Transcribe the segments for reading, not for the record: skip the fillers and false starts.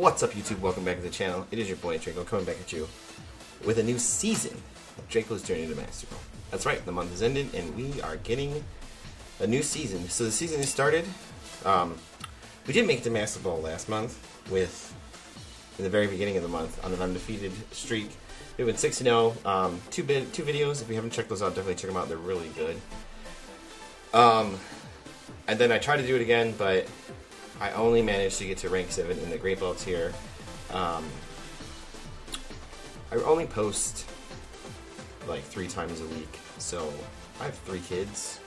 What's up, YouTube? Welcome back to the channel. It is your boy Draco coming back at you with a new season of Draco's Journey to Master Ball. That's right, the month has ended and we are getting a new season. So the season has started. We did make it to Master Ball last month in the very beginning of the month on an undefeated streak. We went 6-0. Two videos. If you haven't checked those out, definitely check them out. They're really good. And then I tried to do it again, but I only managed to get to rank 7 in the Great Ball tier. I only post like 3 times a week, so I have 3 kids.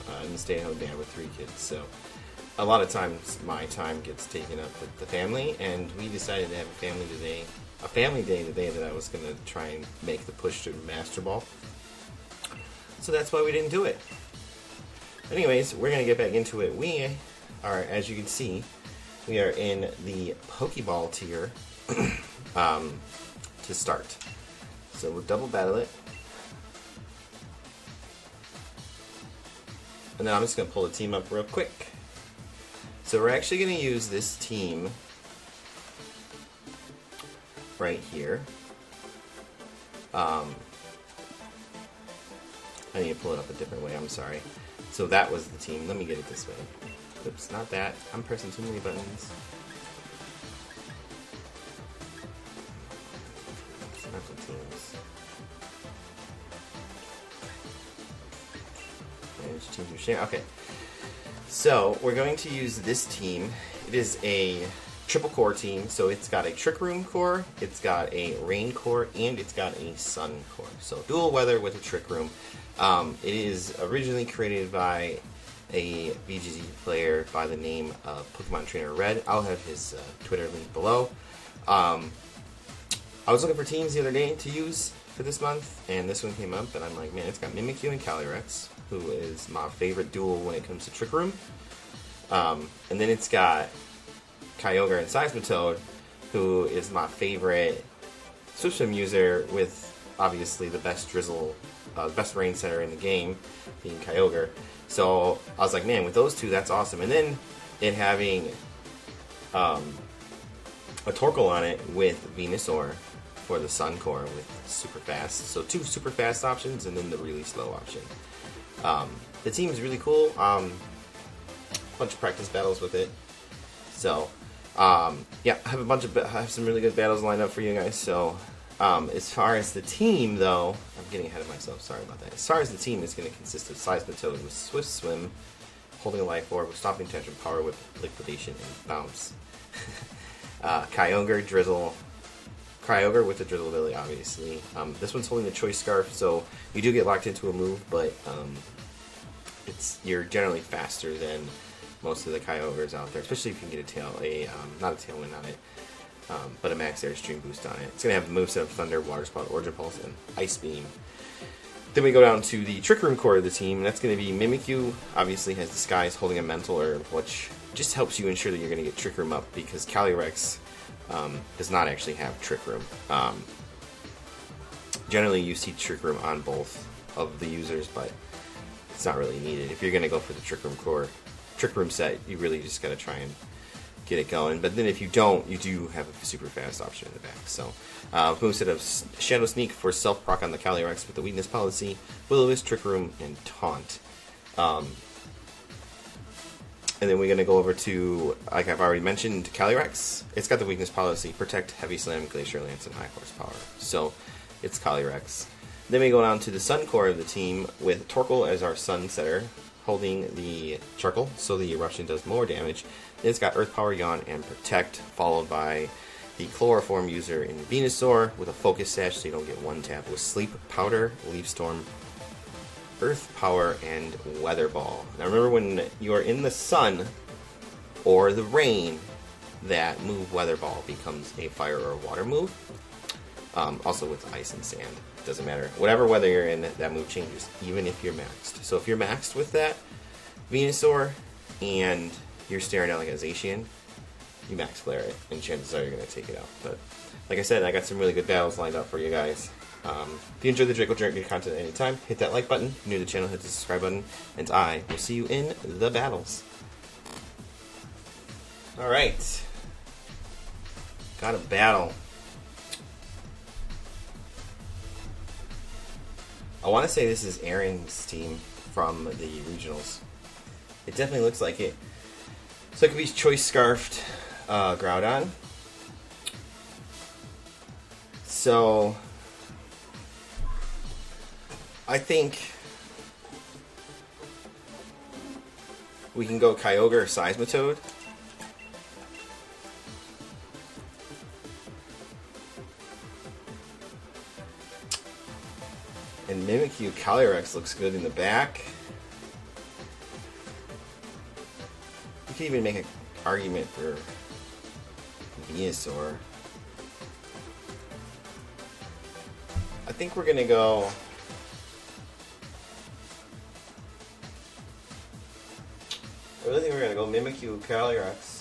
I'm a stay-at-home dad with 3 kids, so a lot of times my time gets taken up with the family, and we decided to have a family day today that I was going to try and make the push to Master Ball. So that's why we didn't do it. Anyways, we're going to get back into it. We are, as you can see, we are in the Pokeball tier to start. So we'll double battle it. And then I'm just going to pull the team up real quick. So we're actually going to use this team right here. I need to pull it up a different way, I'm sorry. So that was the team. Let me get it this way. Oops, not that. I'm pressing too many buttons. Select the teams. Manage teams to share. Okay. So we're going to use this team. It is a triple core team. So it's got a Trick Room core, it's got a Rain core, and it's got a Sun core. So dual weather with a Trick Room. It is originally created by a VGC player by the name of Pokemon Trainer Red. I'll have his Twitter link below. I was looking for teams the other day to use for this month, and this one came up, and I'm like, man, it's got Mimikyu and Calyrex, who is my favorite duel when it comes to Trick Room. And then it's got Kyogre and Seismitoad, who is my favorite Switch Swim user with obviously the best Drizzle, best rain setter in the game, being Kyogre. So I was like, man, with those two, that's awesome. And then it having a Torkoal on it with Venusaur for the Sun core with super fast. So 2 super fast options and then the really slow option. The team is really cool. Bunch of practice battles with it. So yeah, I have some really good battles lined up for you guys. So as far as the team, though, I'm getting ahead of myself, sorry about that. As far as the team, it's going to consist of Seismitoad with Swift Swim, holding a Life Orb with Stomping Tantrum, Power Whip, Liquidation, and Bounce. Kyogre, Drizzle. Kyogre with the Drizzle ability, obviously. This one's holding the Choice Scarf, so you do get locked into a move, but you're generally faster than most of the Kyogres out there, especially if you can get not a Tailwind on it. But a Max Airstream boost on it. It's going to have the moveset of Thunder, Water Spout, Origin Pulse, and Ice Beam. Then we go down to the Trick Room core of the team, and that's going to be Mimikyu. Obviously has Disguise, holding a Mental Herb, which just helps you ensure that you're going to get Trick Room up, because Calyrex does not actually have Trick Room. Generally you see Trick Room on both of the users, but it's not really needed. If you're going to go for the Trick Room set, you really just got to try and get it going. But then if you don't, you do have a super fast option in the back. So moveset of Shadow Sneak for self-proc on the Calyrex with the Weakness Policy, Will-O-Wisp, Trick Room, and Taunt. And then we're going to go over to, like I've already mentioned, Calyrex. It's got the Weakness Policy, Protect, Heavy Slam, Glacier Lance, and High Horsepower. So it's Calyrex. Then we go down to the Sun core of the team with Torkoal as our Sun setter, holding the Charcoal, so the Eruption does more damage. It's got Earth Power, Yawn, and Protect, followed by the Chloroform user in Venusaur with a Focus Sash, so you don't get one tap, with Sleep, Powder, Leaf Storm, Earth Power, and Weather Ball. Now remember, when you are in the sun or the rain, that move Weather Ball becomes a fire or water move. Also with ice and sand, doesn't matter. Whatever weather you're in, that move changes, even if you're maxed. So if you're maxed with that Venusaur and you're staring out like a Zacian, you max flare it, and chances are you're going to take it out. But like I said, I got some really good battles lined up for you guys. If you enjoyed the Draco Journey content at any time, hit that like button. If you're new to the channel, hit the subscribe button, and I will see you in the battles. Alright. Got a battle. I want to say this is Aaron's team from the regionals. It definitely looks like it. So it could be Choice Scarfed Groudon. So I think we can go Kyogre or Seismitoad. And Mimikyu Calyrex looks good in the back. You could even make an argument for Venusaur. I think we're gonna go. I really think we're gonna go Mimikyu Calyrex.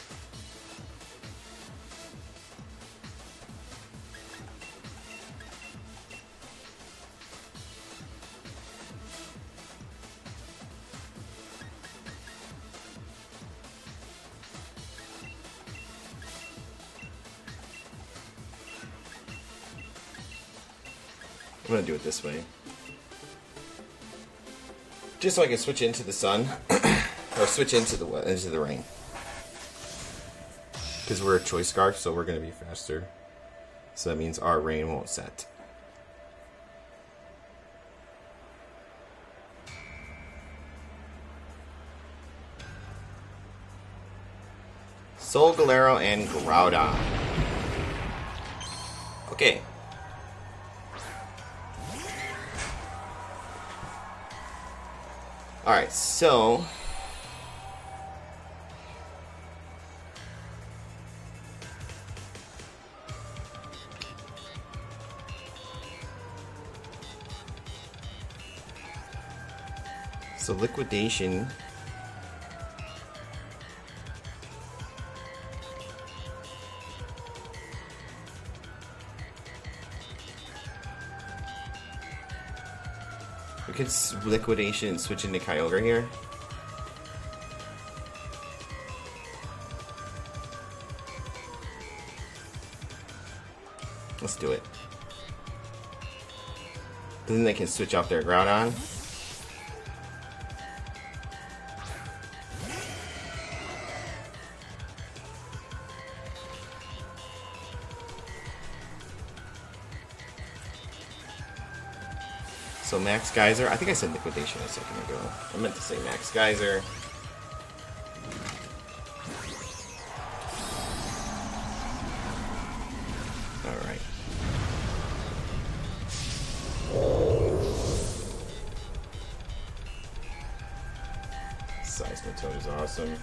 I'm gonna do it this way, just so I can switch into the sun or switch into the rain. Because we're a Choice Scarf, so we're gonna be faster. So that means our rain won't set. Solgaleo and Groudon. Okay. Alright, so liquidation. We could liquidation and switch into Kyogre here. Let's do it. Then they can switch off their Groudon. So Max Geyser, I think I said liquidation a second ago. I meant to say Max Geyser. Alright. Seismitoad is awesome.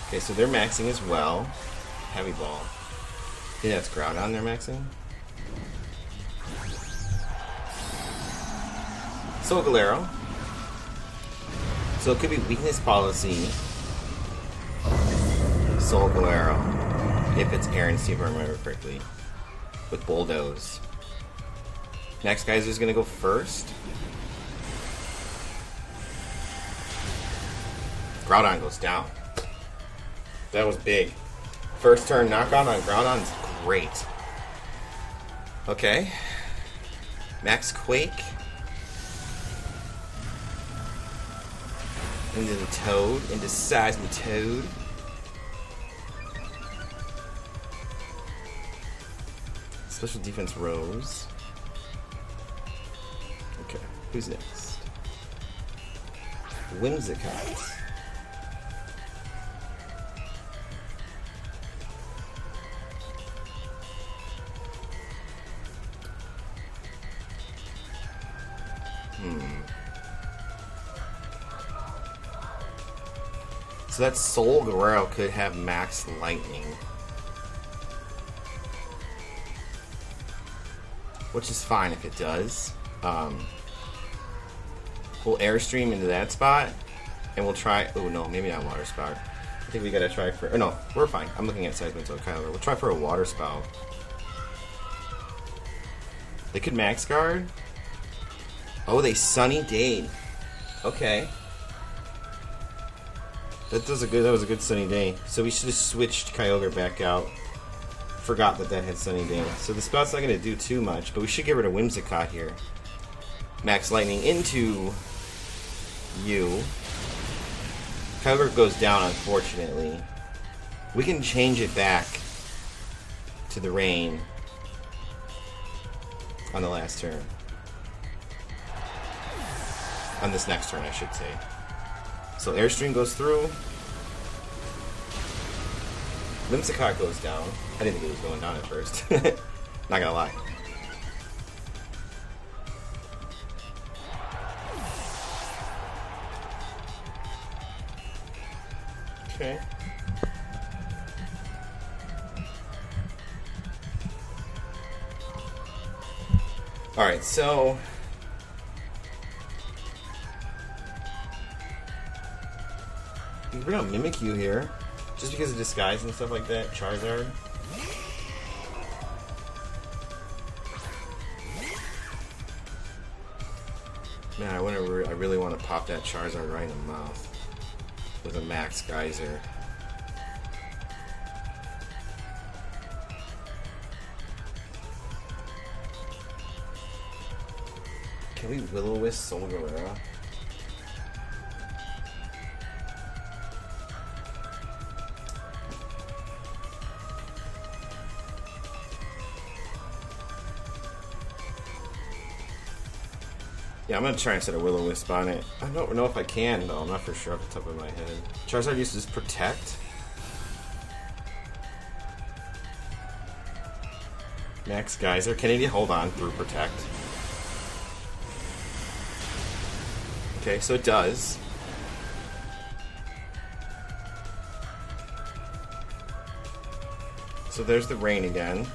Okay, so they're maxing as well. Heavy Ball. I think that's Groudon they're maxing. Solgaleo. So it could be Weakness Policy. Solgaleo. If it's Aaron's team, if I remember correctly. With Bulldoze. Next Geyser is going to go first. Groudon goes down. That was big. First turn knockout on Groudon is great. Okay. Max Quake. Into the Toad, into Seismitoad. Special Defense Rose. Okay, who's next? Whimsicott. So that Solgaleo could have Max Lightning. Which is fine if it does. We'll Airstream into that spot. And we'll try... Oh no, maybe not Water Spout. I think we gotta try for... Oh no, we're fine. I'm looking at Seismitoad Kyogre. We'll try for a Water Spout. They could Max Guard. Oh, they Sunny Dade. Okay. That was a good sunny day. So we should have switched Kyogre back out. Forgot that had sunny day. So the spout's not going to do too much, but we should get rid of Whimsicott here. Max Lightning into you. Kyogre goes down, unfortunately. We can change it back to the rain on the last turn. On this next turn, I should say. So Airstream goes through. Whimsicott goes down. I didn't think it was going down at first. Not gonna lie. Okay. Alright, so we bring out Mimikyu here, just because of disguise and stuff like that. Charizard. Man, I really want to pop that Charizard right in the mouth with a Max Geyser. Can we Will-O-Wisp Solgalera? Yeah, I'm gonna try and set a Will-O-Wisp on it. I don't know if I can, though. I'm not for sure off the top of my head. Charizard uses Protect. Max Geyser. Can he hold on through Protect? Okay, so it does. So there's the rain again.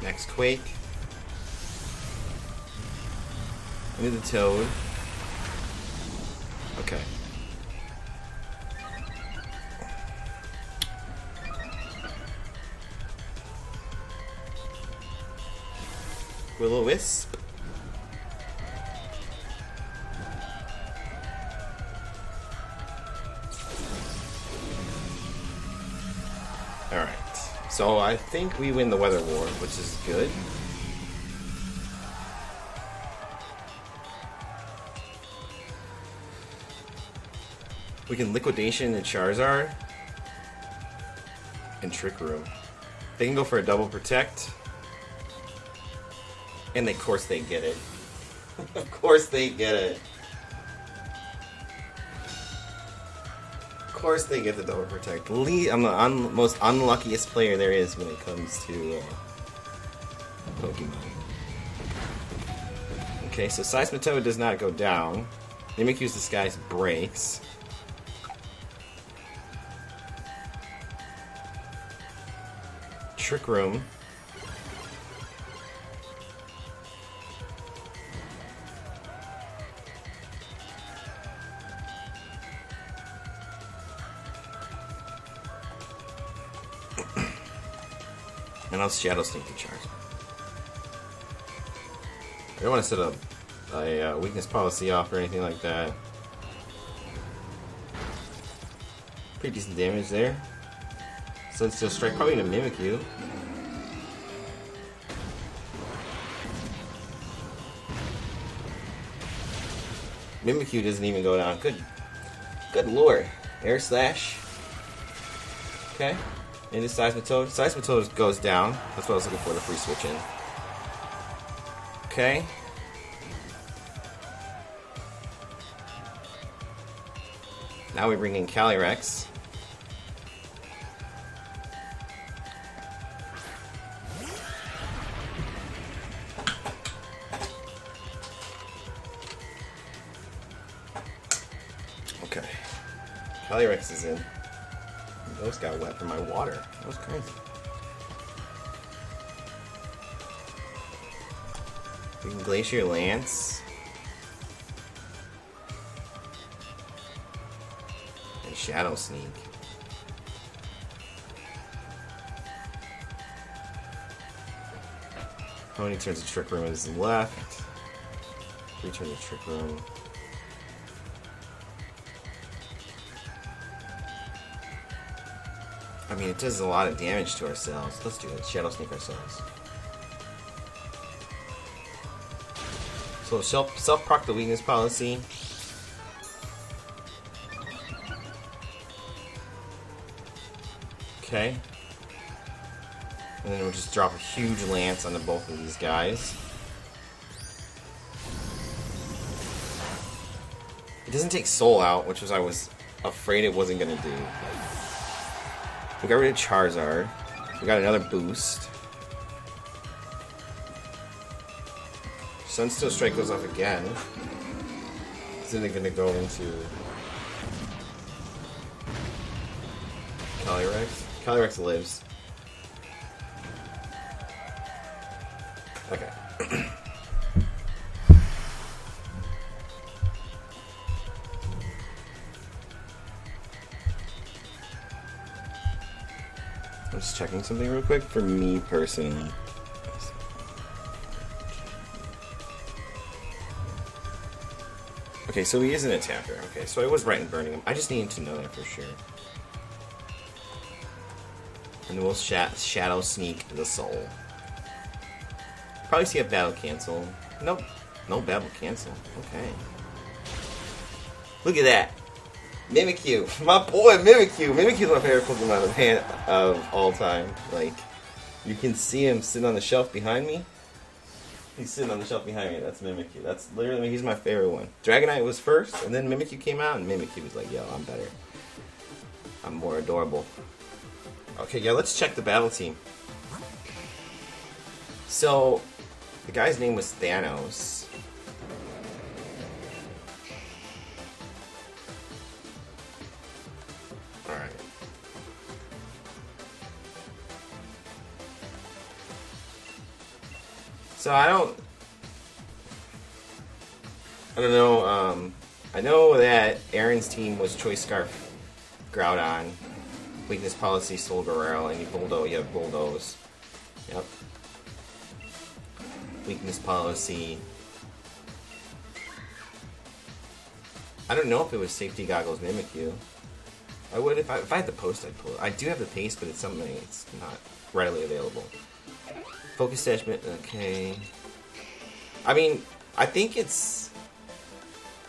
Next Quake. Into the Toad. Okay. Will-O-Wisp. Alright. So I think we win the Weather War, which is good. We can Liquidation the Charizard and Trick Room. They can go for a double Protect. And of course they get it. Of course they get it. Of course they get the double Protect. I'm the most unluckiest player there is when it comes to Pokemon. Okay, so Seismitoad does not go down. Mimikyu's Disguise breaks. Trick Room. And I'll Shadow Sneak the Charizard. I don't want to set a weakness policy off or anything like that. Pretty decent damage there. So it's just strike probably into Mimikyu. Mimikyu doesn't even go down. Good lord. Air Slash. Okay. Into Seismitoad. Seismitoad goes down. That's what I was looking for, the free switch in. Okay. Now we bring in Calyrex. Okay. Calyrex is in. Those got wet from my water. That was crazy. We can Glacier Lance. And Shadow Sneak. How many turns of Trick Room is left? 3 turns of Trick Room. I mean, it does a lot of damage to ourselves. Let's do it. Shadow Sneak ourselves. So self-proc the weakness policy. Okay. And then we'll just drop a huge lance onto both of these guys. It doesn't take soul out, which was I was afraid it wasn't gonna do. We got rid of Charizard. We got another boost. Sunstone Strike goes off again. Isn't it gonna go into Calyrex? Calyrex lives. Okay. I'm just checking something real quick for me personally. Okay, so he is an attacker. Okay, so I was right in burning him. I just needed to know that for sure. And then we'll Shadow Sneak the Soul. Probably see a battle cancel. Nope. No battle cancel. Okay. Look at that. Mimikyu. My boy Mimikyu. Mimikyu's my favorite Pokemon of all time. Like, you can see him sitting on the shelf behind me. He's sitting on the shelf behind me. That's Mimikyu. That's literally, he's my favorite one. Dragonite was first, and then Mimikyu came out, and Mimikyu was like, yo, I'm better. I'm more adorable. Okay, yeah, let's check the battle team. So, the guy's name was Thanos. Alright. So I don't know, I know that Aaron's team was Choice Scarf, Groudon, Weakness Policy, Solgarrel, and you have Bulldoze. Yep. Weakness Policy. I don't know if it was Safety Goggles Mimikyu. I would if I had the post, I'd pull it. I do have the paste, but it's something it's not readily available. Focus Detachment, okay. I mean, I think it's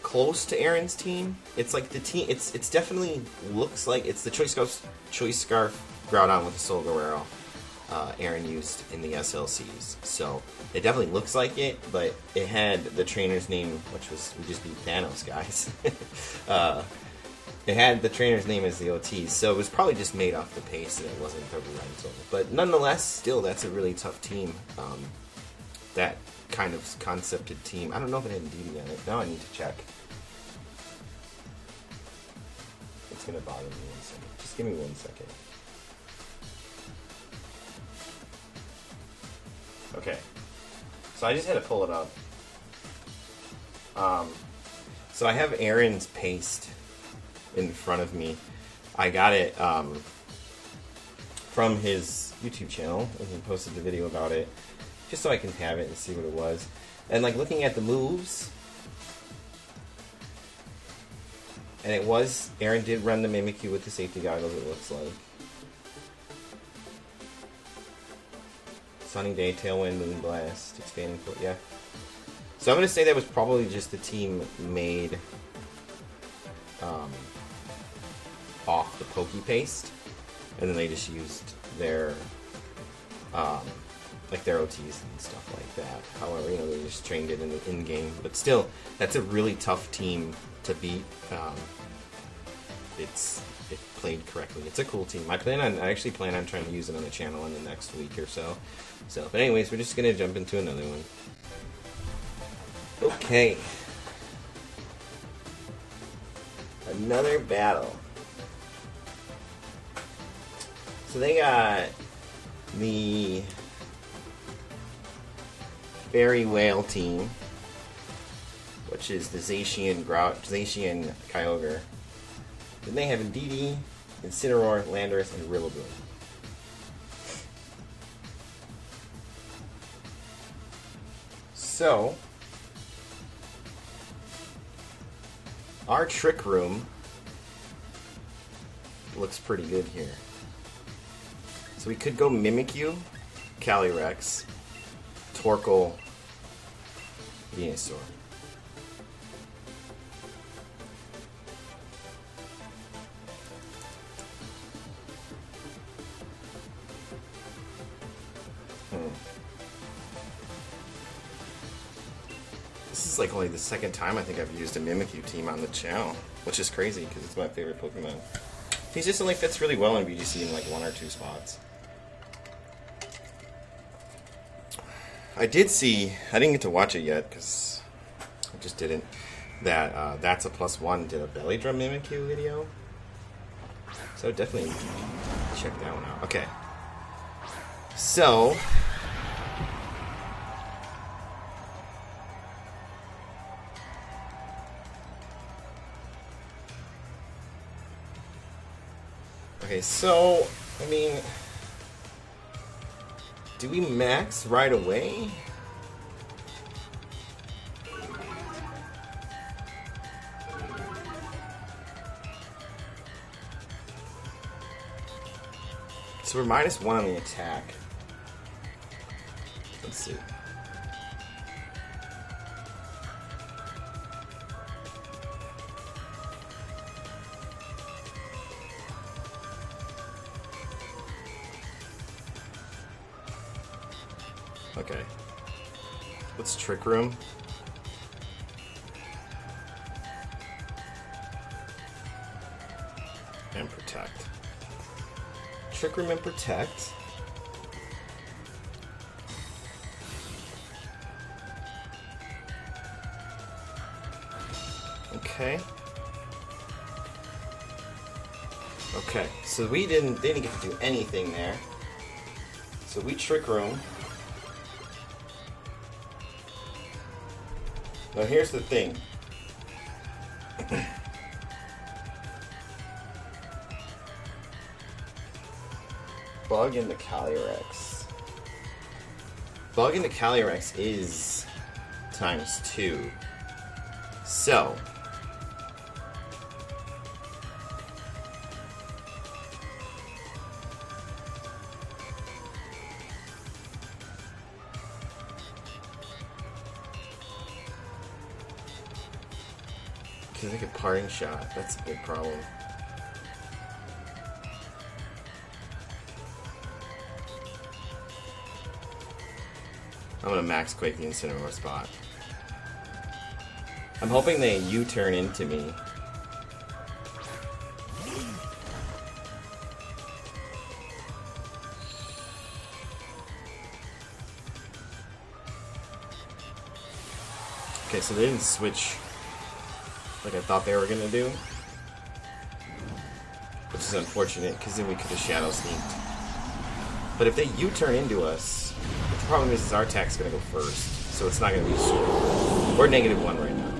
close to Aaron's team. It's like the team. It's definitely looks like it's the Choice Scarf Groudon with the Solgarrel Aaron used in the SLCs. So it definitely looks like it, but it had the trainer's name, which was we just beat Thanos, guys. It had the trainer's name as the OTs, so it was probably just made off the pace and it wasn't the rental. But nonetheless, still, that's a really tough team. That kind of concepted team. I don't know if it had DD on it. Now I need to check. It's going to bother me 1 second. Just give me 1 second. Okay. So I just had to pull it up. So I have Aaron's paste in front of me. I got it from his YouTube channel, and he posted the video about it, just so I can have it and see what it was. And like looking at the moves, and it was Aaron did run the Mimikyu with the safety goggles. It looks like Sunny Day, Tailwind, Moonblast, Expanding Foot. Yeah. So I'm gonna say that was probably just the team made off the Poke Paste, and then they just used their like their OTs and stuff like that. However, you know, they just trained it in the in-game, but still, that's a really tough team to beat. It played correctly. It's a cool team. I actually plan on trying to use it on the channel in the next week or so. But anyways, we're just gonna jump into another one. Okay. Another battle. So they got the Fairy Whale team, which is the Zacian Kyogre. Then they have Indeedee, Incineroar, Landorus, and Rillaboom. So, our Trick Room looks pretty good here. So we could go Mimikyu, Calyrex, Torkoal, Venusaur. This is like only the second time I think I've used a Mimikyu team on the channel, which is crazy because it's my favorite Pokemon. He just only fits really well in VGC in like 1 or 2 spots. I did see, I didn't get to watch it yet because I just didn't, that That's a +1 did a Belly Drum Mimikyu video. So definitely check that one out. Okay. So, I mean, do we max right away? So we're -1 on the attack. Let's see. Okay. Let's Trick Room. And Protect. Trick Room and Protect. Okay. Okay, so they didn't get to do anything there. So we Trick Room. Now here's the thing. Bug into Calyrex. Bug into Calyrex is ×2. So I think a parting shot, that's a big problem. I'm gonna Max Quake the Incineroar spot. I'm hoping they U-turn into me. Okay, so they didn't switch like I thought they were gonna do, which is unfortunate because then we could have Shadow Sneaked. But if they U-turn into us, the problem is our attack's gonna go first, so it's not gonna be super. We're -1 right now,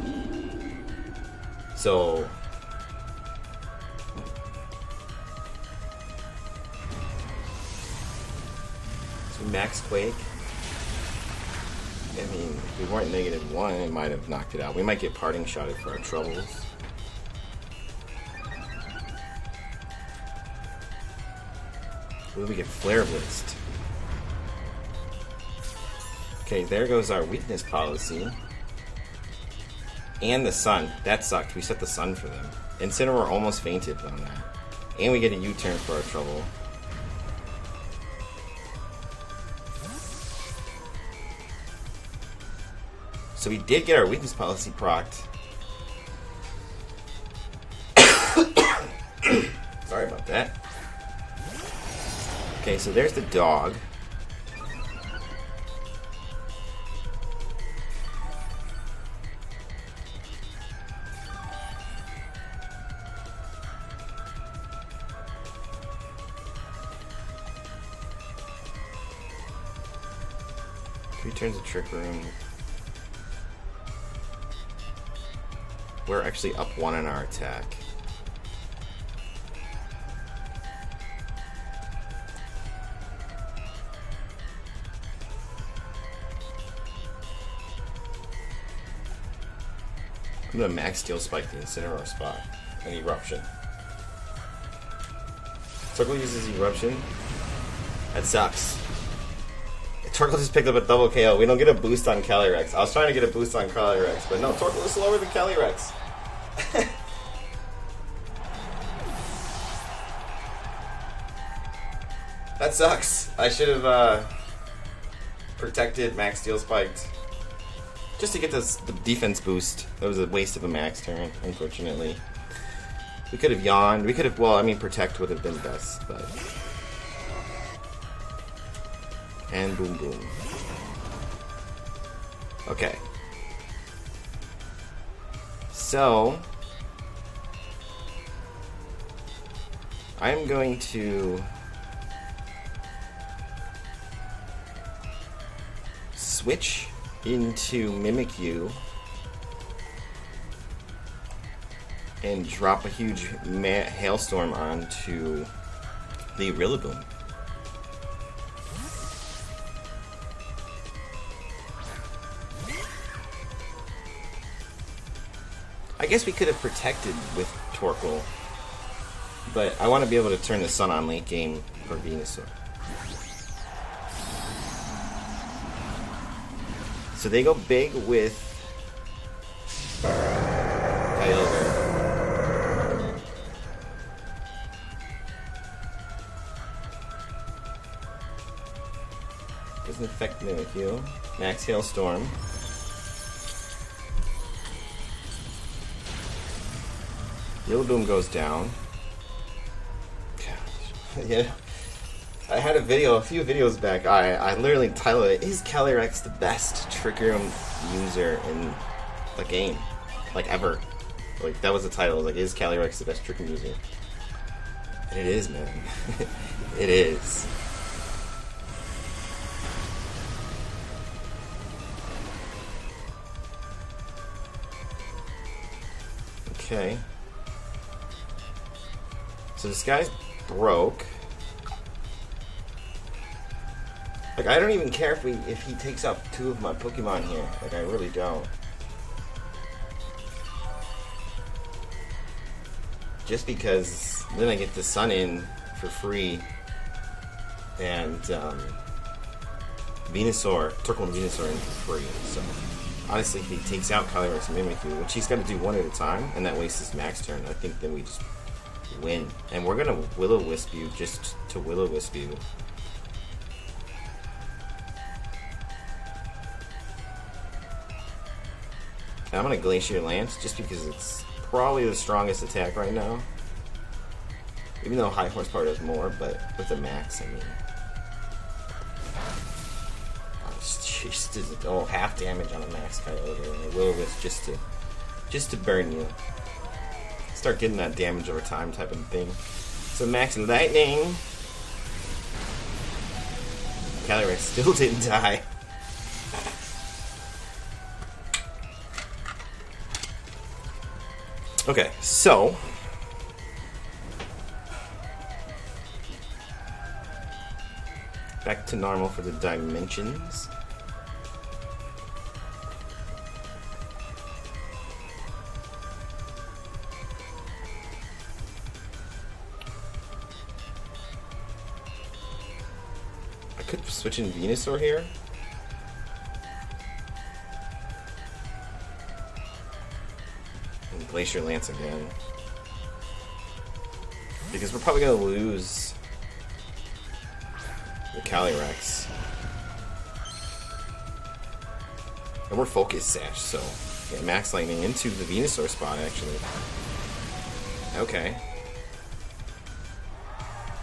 so Max Quake. I mean, if we weren't -1, it might have knocked it out. We might get parting shotted for our troubles. Will we get Flare Blitzed? Okay, there goes our weakness policy. And the sun. That sucked. We set the sun for them. Incineroar almost fainted on that. And we get a U-turn for our trouble. So we did get our weakness policy procced. Sorry about that. Okay, so there's the dog. Returns a Trick Room. We're actually up 1 in our attack. I'm gonna Max Steel Spike the Incineroar spot. An Eruption. Torkoal uses Eruption. That sucks. Torkoal just picked up a double KO. We don't get a boost on Calyrex. I was trying to get a boost on Calyrex, but no, Torkoal is slower than Calyrex. That sucks. I should have protected Max Steel Spiked just to get this the defense boost. That was a waste of a Max turn, unfortunately. We could have yawned. We could have, well, I mean, protect would have been best, but. And boom boom. Okay. So I'm going to switch into Mimikyu and drop a huge hailstorm onto the Rillaboom. I guess we could have protected with Torkoal, but I want to be able to turn the sun on late game for Venusaur. So they go big with Kyogre. Doesn't affect Mimikyu. Max Hailstorm. Rillaboom goes down. Yeah, I had a few videos back. I literally titled it, "Is Calyrex the best Trick Room user in the game, like ever?" Like that was the title. Like, "Is Calyrex the best Trick Room user?" And it is, man. It is. Okay. So this guy's broke. Like, I don't even care if he takes out 2 of my Pokemon here. Like, I really don't. Just because then I get the sun in for free, and Venusaur, Torkoal and Venusaur in for free. So honestly, if he takes out Calyrex and Mimikyu, which he's got to do one at a time, and that wastes his max turn, I think then we just win. And we're gonna Will-O-Wisp you just to Will-O-Wisp you. And I'm gonna Glacier Lance just because it's probably the strongest attack right now. Even though high horsepower does more, but with the max, I mean, just half damage on a max Kyogre, and a Will-O-Wisp just to burn you. Start getting that damage over time type of thing. So max lightning. Calyrex still didn't die. Okay, so back to normal for the dimensions. I could switch in Venusaur here. And Glacier Lance again. Because we're probably going to lose the Calyrex. And we're Focus Sash, so yeah, Max Lightning into the Venusaur spot, actually. Okay.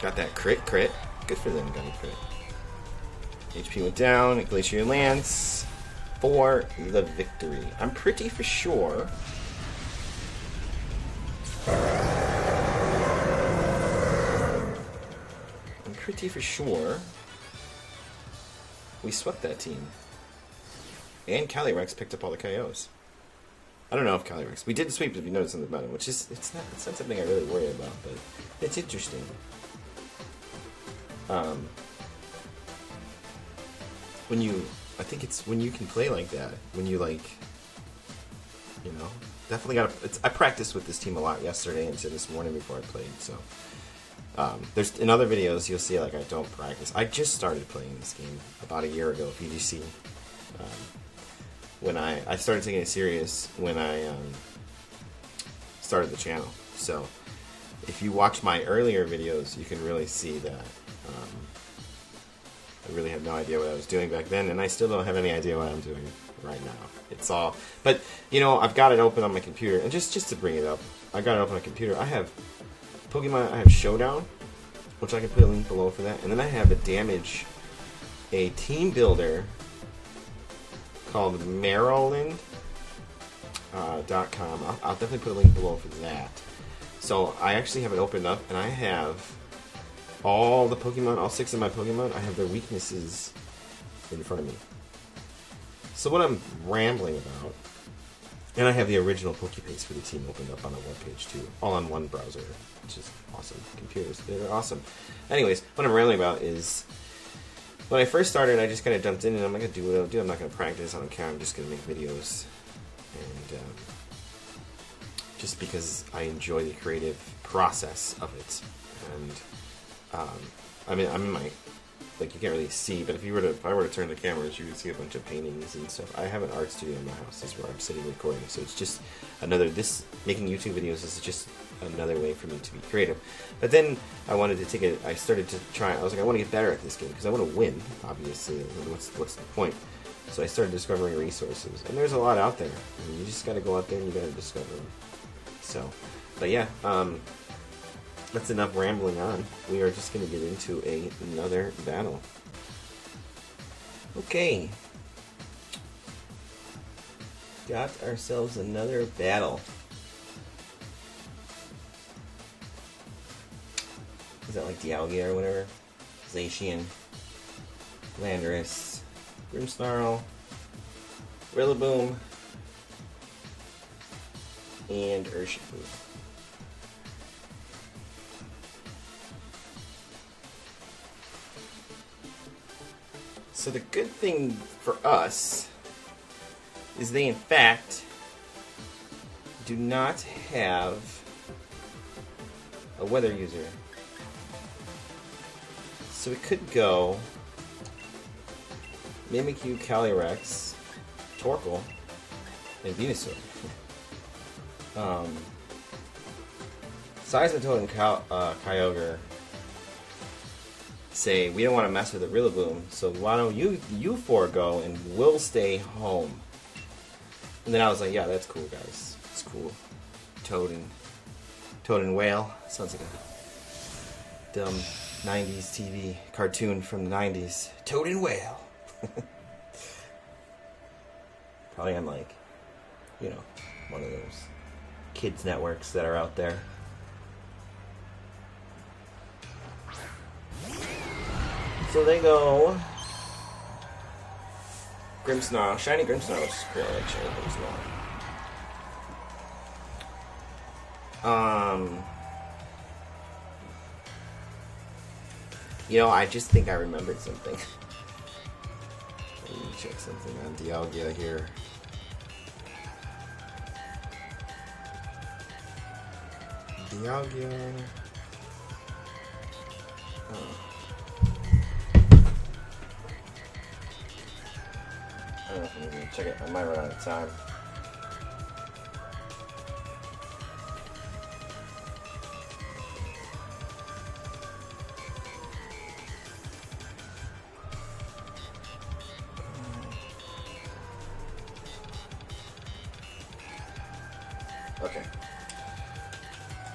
Got that crit. Good for them, got a crit. HP went down, Glacier Lance for the victory. I'm pretty for sure. We swept that team. And Calyrex picked up all the KOs. I don't know if Calyrex. We did sweep if you noticed something about it, which is it's not something I really worry about, but it's interesting. I think it's when you can play like that, when you definitely I practiced with this team a lot yesterday and this morning before I played, so There's in other videos you'll see like I don't practice. I just started playing this game about a year ago, VGC. When I started taking it serious when I started the channel. So if you watch my earlier videos, you can really see that I really had no idea what I was doing back then, and I still don't have any idea what I'm doing right now. It's all, but you know, I've got it open on my computer, and just to bring it up, I got it open on my computer. I have Pokemon. I have Showdown, which I can put a link below for that, and then I have a team builder called Maryland.com. I'll definitely put a link below for that. So I actually have it opened up, and I have all the Pokemon, all 6 of my Pokemon. I have their weaknesses in front of me. So what I'm rambling about, and I have the original Pokepaste for the team opened up on a webpage too, all on one browser, which is awesome. Computers, they're awesome. Anyways, what I'm rambling about is when I first started, I just kind of jumped in, and I'm not going to do what I'll do. I'm not going to practice. I don't care. I'm just going to make videos. And just because I enjoy the creative process of it. And I mean, I'm in my, like, you can't really see, but if I were to turn the cameras, you would see a bunch of paintings and stuff. I have an art studio in my house. This is where I'm sitting recording. So it's just making YouTube videos is just another way for me to be creative. But then I wanted to take it, I started to try, I was like, I want to get better at this game because I want to win, obviously. What's the point? So I started discovering resources, and there's a lot out there. I mean, you just got to go out there and you got to discover them. So, but yeah, that's enough rambling on. We are just going to get into another battle. Okay. Got ourselves another battle. Is that like Dialga or whatever? Zacian, Landorus, Grimmsnarl, Rillaboom, and Urshifu. So the good thing for us is they in fact do not have a weather user. So we could go Mimikyu, Calyrex, Torkoal, and Venusaur. Seismitoad and Kyogre say we don't want to mess with the Rillaboom, so why don't you four go and we'll stay home. And then I was like, yeah, that's cool, guys. It's cool. Toad and Whale sounds like a dumb 90s TV cartoon from the 90s. Toad and Whale. Probably on, like, you know, one of those kids networks that are out there. So they go Grimmsnarl, shiny Grimmsnarl, which is cool. I like shiny Grimmsnarl. You know, I just think I remembered something. Let me check something on Dialga here. Dialga. Oh. I don't know if I'm going to check it. I might run out of time. Okay.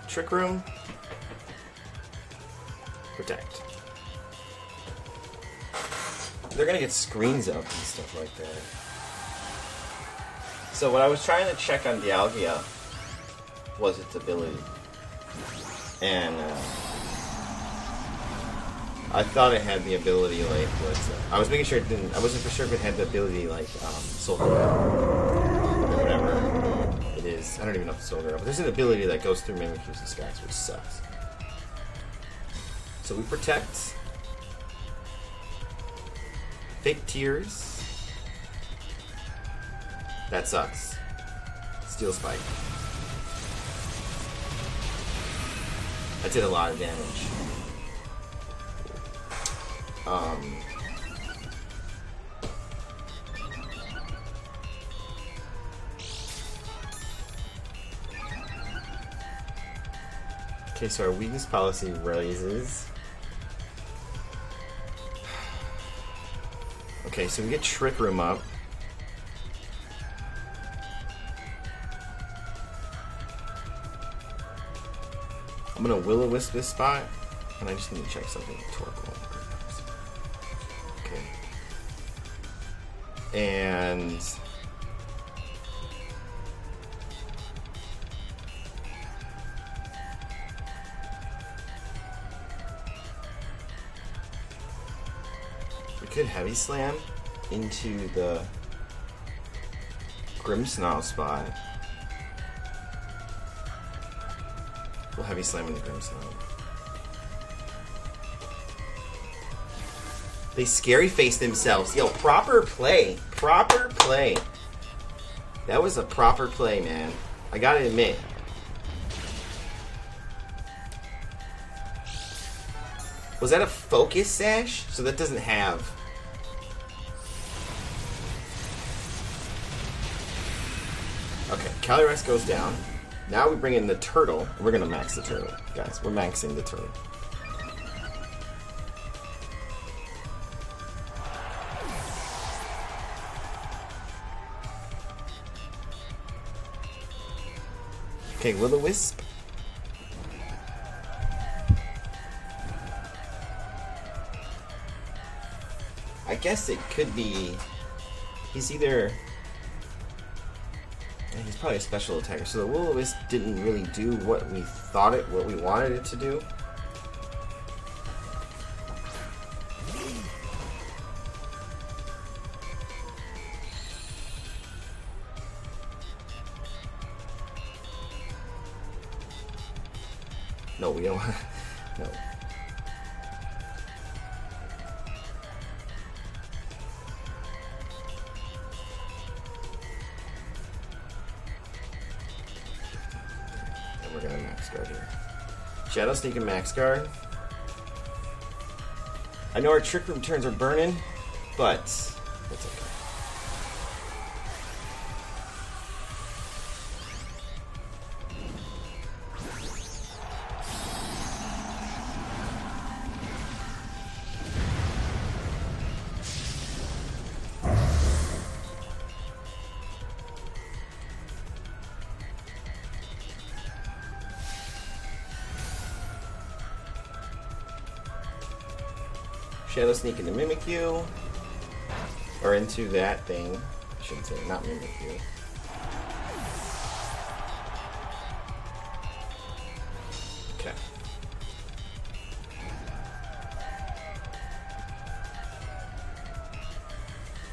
Trick Room. Protect. They're gonna get screens up and stuff like that. So what I was trying to check on Dialga was its ability. And I thought it had the ability like I was making sure it didn't. I wasn't for sure if it had the ability like Soul Guard or whatever it is. I don't even know if it's Soul Guard, but there's an ability that goes through Mimikyu's disguise, which sucks. So we protect. Fake Tears. That sucks. Steel Spike. That did a lot of damage. Okay, so our weakness policy raises. Okay, so we get Trick Room up. I'm gonna Will-O-Wisp this spot, and I just need to check something with Torkoal. Okay. And we could Heavy Slam into the Grimmsnarl spot. We'll Heavy Slam in the Grimmsnarl. They scary face themselves. Yo, proper play. Proper play. That was a proper play, man. I gotta admit. Was that a focus sash? So that doesn't have. Okay, Calyrex goes down. Now we bring in the turtle. We're gonna max the turtle, guys. We're maxing the turtle. Okay, Will-O-Wisp. I guess it could be. He's either. He's probably a special attacker, so the Will-O-Wisp didn't really do what we wanted it to do. No, we don't. No. We're gonna max guard here. Shadow Sneak and max guard. I know our Trick Room turns are burning, but that's okay. Shadow Sneak into Mimikyu. Or into that thing. I shouldn't say, not Mimikyu. Okay.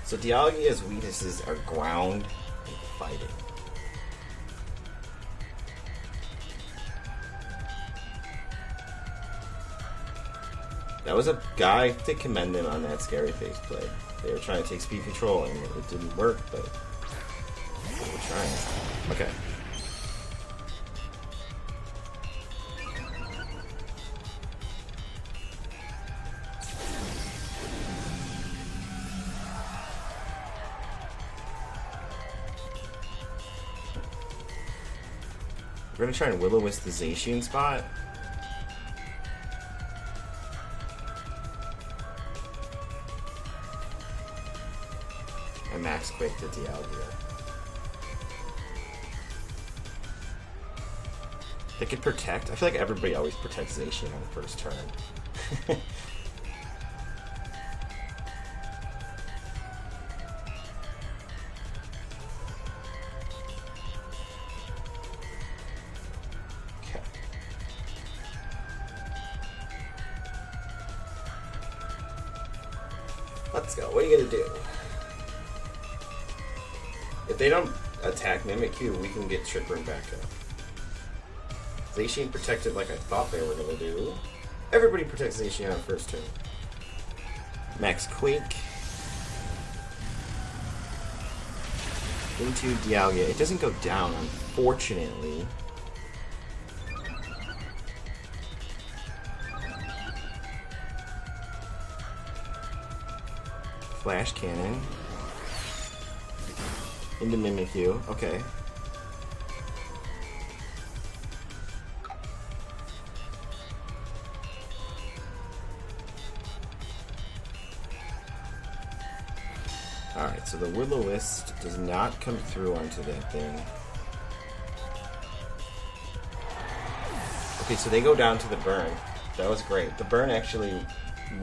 So Dialga's weaknesses are ground and fighting. That was a guy to commend them on that scary face play. They were trying to take speed control and it didn't work, but they were trying. Okay. We're gonna try and Will-O-Wisp the Zacian spot. And max quick to Dialga. They could protect. I feel like everybody always protects Zacian on the first turn. Let's go. What are you gonna do? If they don't attack Mimikyu, we can get Trick Room back up. Zacian protected like I thought they were gonna do. Everybody protects Zacian on first turn. Max Quake. Into Dialga. It doesn't go down, unfortunately. Flash Cannon. Into Mimikyu. Okay. Alright, so the Will-O-Wisp does not come through onto that thing. Okay, so they go down to the burn. That was great. The burn actually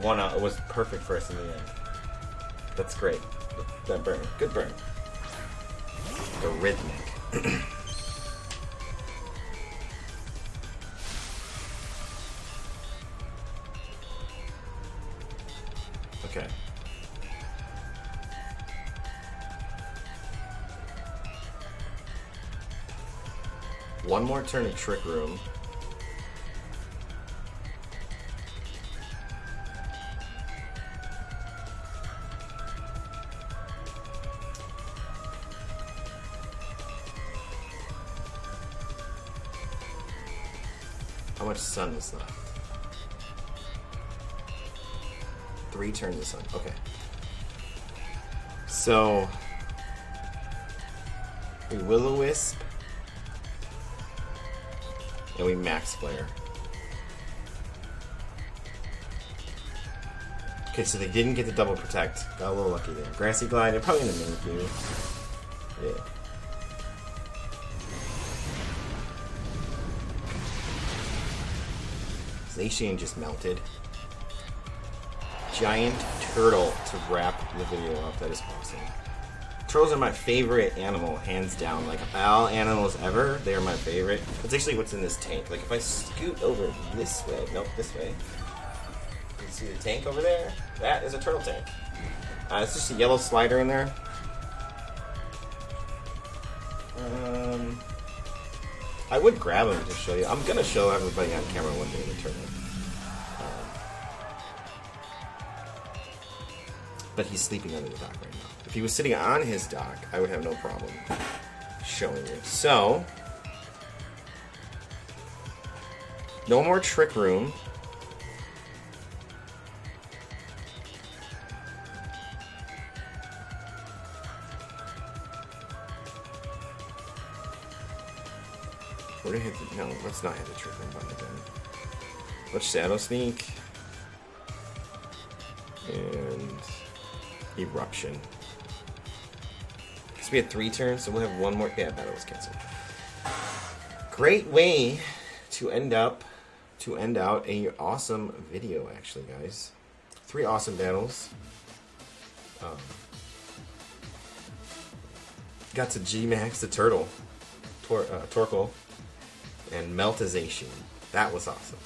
won out. It was perfect for us in the end. That's great. That burn. Good burn. The rhythmic. Okay. One more turn of Trick Room. How much sun is left? 3 turns of sun. Okay. So we Will-O-Wisp and we Max Flare. Okay, so they didn't get the double protect. Got a little lucky there. Grassy Glide, they're probably in the Mimikyu. Yeah. Zacian just melted. Giant turtle to wrap the video up. That is awesome. Turtles are my favorite animal, hands down. Like, all animals ever, they are my favorite. That's actually what's in this tank. Like, if I scoot over this way, nope, this way. You see the tank over there? That is a turtle tank. It's just a yellow slider in there. I would grab him to show you. I'm going to show everybody on camera one day the turtle. But he's sleeping under the dock right now. If he was sitting on his dock, I would have no problem showing you. So, no more Trick Room. We're gonna hit the, no, let's not hit the Trick Room button again. Let's Shadow Sneak. And Eruption. So we had 3 turns, so we'll have one more. Yeah, battle was canceled. Great way to end out a awesome video, actually, guys. 3 awesome battles. Got to G-Max the turtle, Torkoal, and Meltization. That was awesome.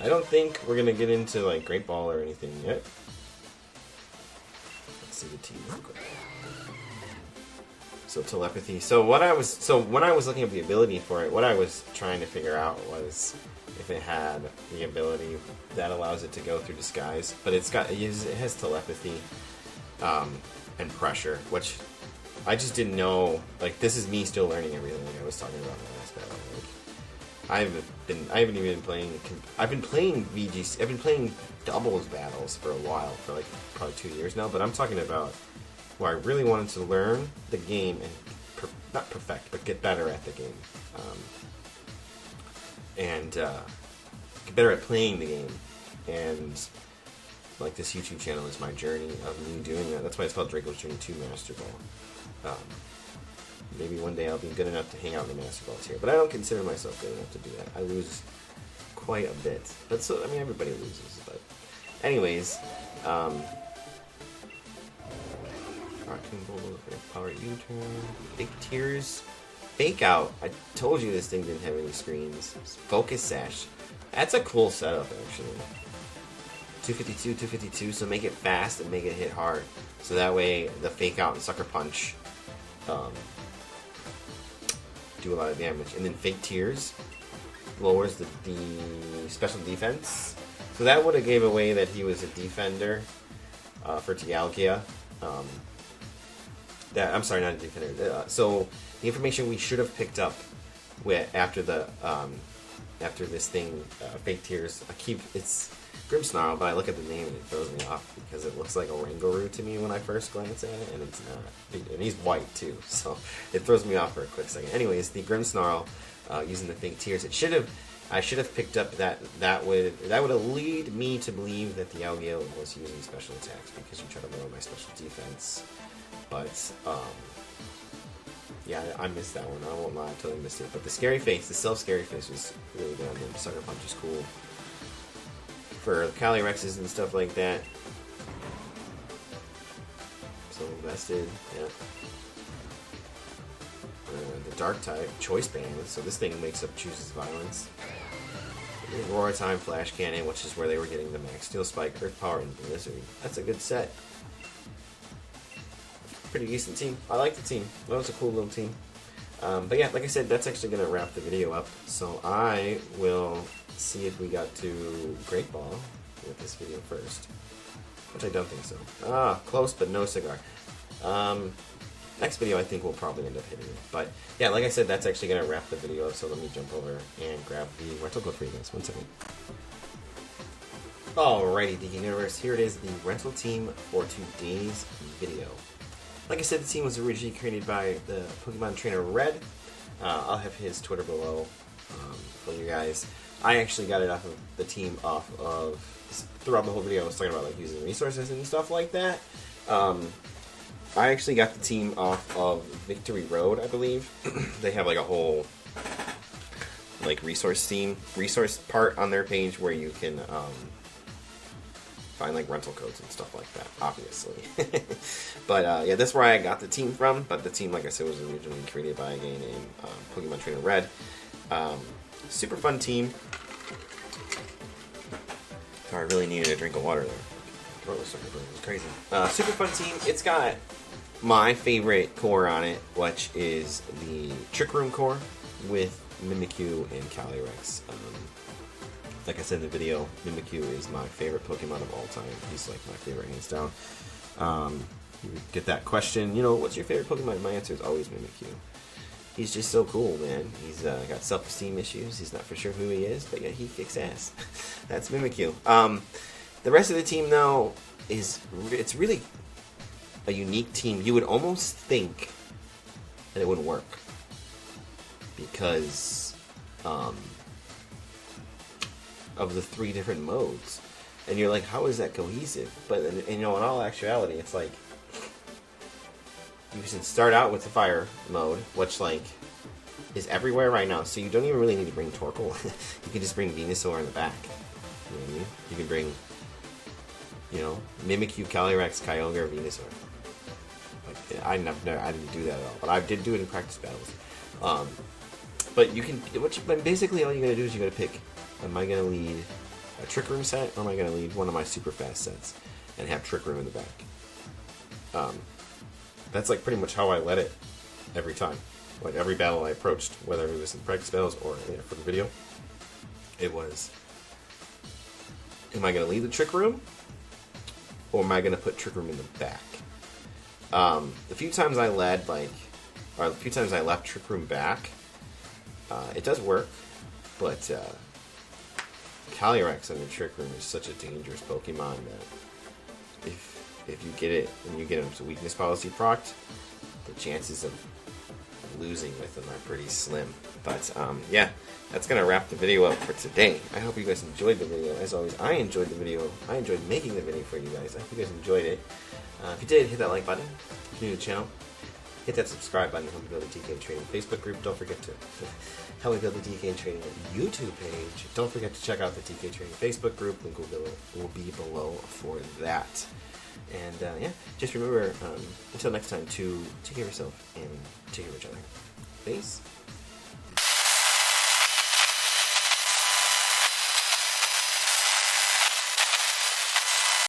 I don't think we're gonna get into like Great Ball or anything yet. Let's see the team real quick. So telepathy. So when I was looking at the ability for it, what I was trying to figure out was if it had the ability that allows it to go through disguise. But it has telepathy and pressure, which I just didn't know. Like, this is me still learning everything like I was talking about in the last battle. Like, I haven't even been playing. I've been playing VGC. I've been playing doubles battles for a while, for like probably 2 years now. But I'm talking about where I really wanted to learn the game and not perfect, but get better at the game, and get better at playing the game. And like, this YouTube channel is my journey of me doing that. That's why it's called Draco's Journey to Master Ball. Maybe one day I'll be good enough to hang out in the Master Ball tier, but I don't consider myself good enough to do that. I lose quite a bit. But so, I mean, everybody loses. But anyways, Power U-turn, Big Tears, Fake Out. I told you this thing didn't have any screens. Focus Sash. That's a cool setup, actually. 252, 252, so make it fast and make it hit hard. So that way the Fake Out and Sucker Punch do a lot of damage. And then Fake Tears lowers the special defense. So that would have gave away that he was a defender for Dialga. I'm sorry, not a defender. So the information we should have picked up after this thing, Fake Tears. Grimmsnarl, but I look at the name and it throws me off because it looks like a Rangaroo to me when I first glance at it, and it's not. And he's white too, so it throws me off for a quick second. Anyways, the Grimmsnarl, using the fake tears, I should have picked up that would have lead me to believe that the Algale was using special attacks because you try to lower my special defense. But yeah, I missed that one. I won't lie, I totally missed it. But the scary face, the self-scary face, was really good on him. Sucker Punch is cool for Calyrex and stuff like that. So invested, yeah. The Dark type, Choice Band, so this thing makes up Chooses Violence. Roar Time, Flash Cannon, which is where they were getting the Max Steel Spike, Earth Power, and Blizzard. That's a good set. Pretty decent team. I like the team. That was a cool little team. But yeah, like I said, that's actually going to wrap the video up. So I will see if we got to Great Ball with this video first. Which I don't think so. Ah, close, but no cigar. Next video I think we'll probably end up hitting it. But yeah, like I said, that's actually going to wrap the video up. So let me jump over and grab the rental code for you guys. 1 second. Alrighty, DK Universe. Here it is, the rental team for today's video. Like I said, the team was originally created by the Pokemon trainer Red. I'll have his Twitter below for you guys. I actually got it off of the team throughout the whole video I was talking about like using resources and stuff like that. I actually got the team off of Victory Road, I believe. They have like a whole like resource part on their page where you can find like rental codes and stuff like that, obviously. But yeah, that's where I got the team from. But the team, like I said, was originally created by a guy named Pokemon Trainer Red. Super fun team. Oh, I really needed a drink of water there. Throat was starting to burn. It was crazy. Super fun team. It's got my favorite core on it, which is the Trick Room core with Mimikyu and Calyrex. Like I said in the video, Mimikyu is my favorite Pokemon of all time. He's like my favorite hands down. You get that question, you know, what's your favorite Pokemon? My answer is always Mimikyu. He's just so cool, man. He's got self-esteem issues. He's not for sure who he is, but yeah, he kicks ass. That's Mimikyu. The rest of the team, though, it's really a unique team. You would almost think that it wouldn't work because of the 3 different modes, and you're like, how is that cohesive? But you know, in all actuality, it's like you should start out with the fire mode, which like is everywhere right now. So you don't even really need to bring Torkoal. You can just bring Venusaur in the back. You know what I mean? You can bring, you know, Mimikyu, Calyrex, Kyogre, Venusaur. Like I didn't do that at all, but I did do it in practice battles. But you can, but basically all you gotta do is you gotta pick. Am I gonna lead a Trick Room set, or am I gonna lead one of my super fast sets and have Trick Room in the back? That's like pretty much how I led it every time. Like every battle I approached, whether it was in practice battles or for the video, it was, am I going to lead the Trick Room, or am I going to put Trick Room in the back? The few times I led, or the few times I left Trick Room back, it does work, but Calyrex in the Trick Room is such a dangerous Pokemon that if you get it and you get him weakness policy procced, the chances of losing with them are pretty slim. But yeah, that's gonna wrap the video up for today. I hope you guys enjoyed the video. As always, I enjoyed the video. I enjoyed making the video for you guys. I hope you guys enjoyed it. If you did, hit that like button. If you're new to the channel, hit that subscribe button. Help me build a DK Training Facebook group. Don't forget to help me build the DK Training YouTube page. Don't forget to check out the DK Training Facebook group. Link will be below for that. And yeah, just remember, until next time, to take care of yourself and take care of each other. Peace.